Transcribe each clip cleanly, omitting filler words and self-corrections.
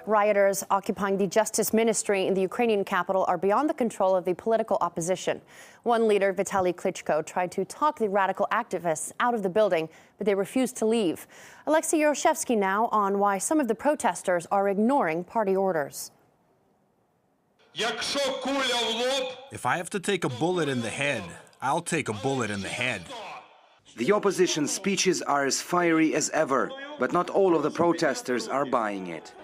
Rioters occupying the Justice Ministry in the Ukrainian capital are beyond the control of the political opposition. One leader, Vitaly Klitschko, tried to talk the radical activists out of the building, but they refused to leave. Alexei Yaroshevsky now on why some of the protesters are ignoring party orders. If I have to take a bullet in the head, I'll take a bullet in the head. The opposition's speeches are as fiery as ever, but not all of the protesters are buying it.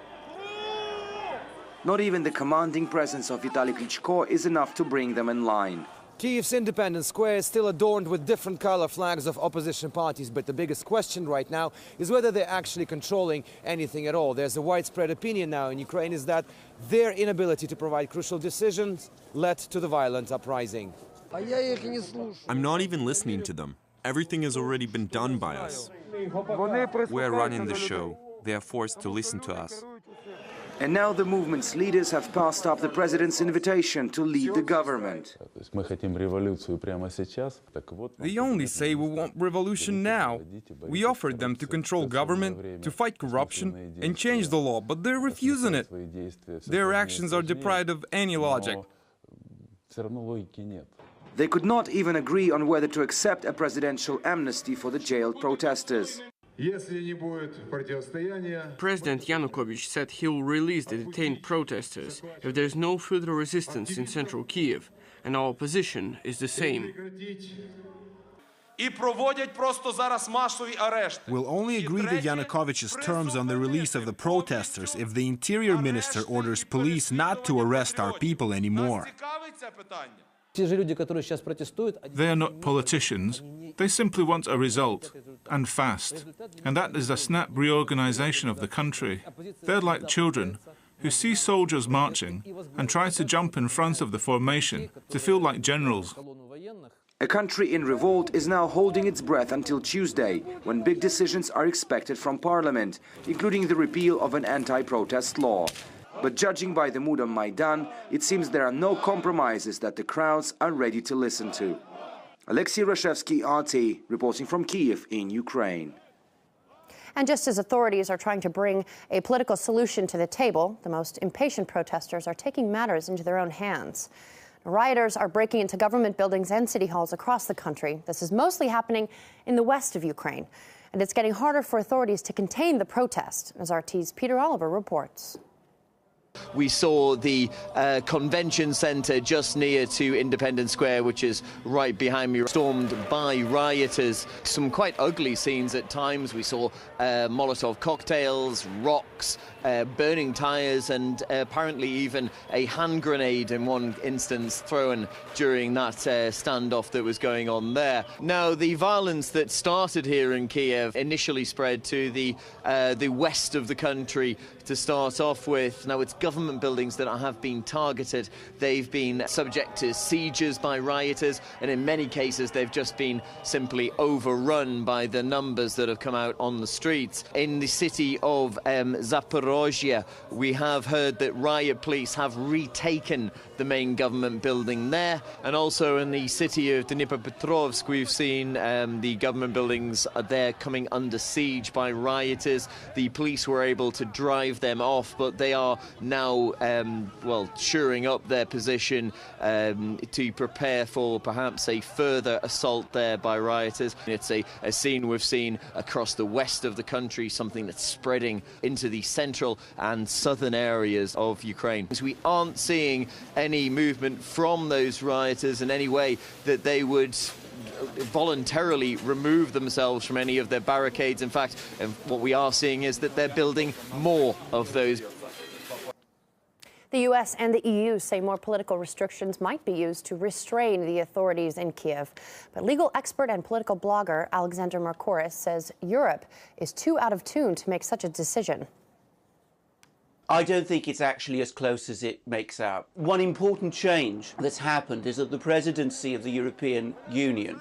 Not even the commanding presence of Vitaly Klitschko is enough to bring them in line. Kiev's Independence Square is still adorned with different color flags of opposition parties, but the biggest question right now is whether they're actually controlling anything at all. There's a widespread opinion now in Ukraine is that their inability to provide crucial decisions led to the violent uprising. I'm not even listening to them. Everything has already been done by us. We're running the show. They are forced to listen to us. And now the movement's leaders have passed up the president's invitation to lead the government. They only say we want revolution now. We offered them to control government, to fight corruption and change the law, but they're refusing it. Their actions are deprived of any logic. They could not even agree on whether to accept a presidential amnesty for the jailed protesters. President Yanukovych said he'll release the detained protesters if there's no further resistance in central Kiev, and our position is the same. We'll only agree to Yanukovych's terms on the release of the protesters if the interior minister orders police not to arrest our people anymore. They are not politicians. They simply want a result, and fast. And that is a snap reorganization of the country. They're like children who see soldiers marching and try to jump in front of the formation to feel like generals. A country in revolt is now holding its breath until Tuesday, when big decisions are expected from parliament, including the repeal of an anti-protest law. But judging by the mood on Maidan, it seems there are no compromises that the crowds are ready to listen to. Alexei Yaroshevsky, RT, reporting from Kiev in Ukraine. And just as authorities are trying to bring a political solution to the table, the most impatient protesters are taking matters into their own hands. Rioters are breaking into government buildings and city halls across the country. This is mostly happening in the west of Ukraine. And it's getting harder for authorities to contain the protest, as RT's Peter Oliver reports. We saw the convention centre just near to Independence Square, which is right behind me, stormed by rioters. Some quite ugly scenes at times. We saw Molotov-cocktails, rocks, burning tyres, and apparently even a hand grenade in one instance thrown during that standoff that was going on there. Now, the violence that started here in Kiev initially spread to the west of the country to start off with. Now, it's government buildings that have been targeted. They've been subject to sieges by rioters, and in many cases they've just been simply overrun by the numbers that have come out on the streets. In the city of Zaporozhye, we have heard that riot police have retaken the main government building there, and also in the city of Dnipropetrovsk we've seen the government buildings there coming under siege by rioters. The police were able to drive them off, but they are now shoring up their position to prepare for perhaps a further assault there by rioters. It's a scene we've seen across the west of the country, something that's spreading into the central and southern areas of Ukraine. We aren't seeing any movement from those rioters in any way that they would voluntarily remove themselves from any of their barricades. In fact, what we are seeing is that they're building more of those. The U.S. and the EU say more political restrictions might be used to restrain the authorities in Kiev. But legal expert and political blogger Alexander Markouris says Europe is too out of tune to make such a decision. I don't think it's actually as close as it makes out. One important change that's happened is that the presidency of the European Union,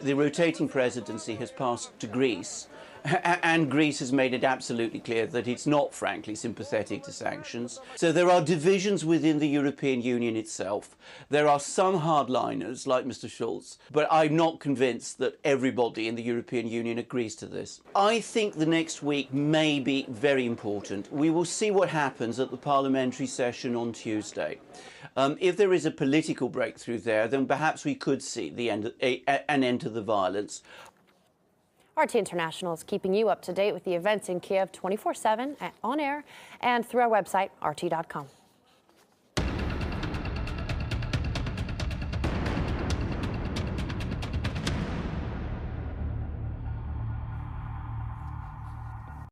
the rotating presidency, has passed to Greece. And Greece has made it absolutely clear that it's not, frankly, sympathetic to sanctions. So there are divisions within the European Union itself. There are some hardliners, like Mr. Schulz, but I'm not convinced that everybody in the European Union agrees to this. I think the next week may be very important. We will see what happens at the parliamentary session on Tuesday. If there is a political breakthrough there, then perhaps we could see an end to the violence. RT International is keeping you up to date with the events in Kiev 24/7 on air and through our website, rt.com.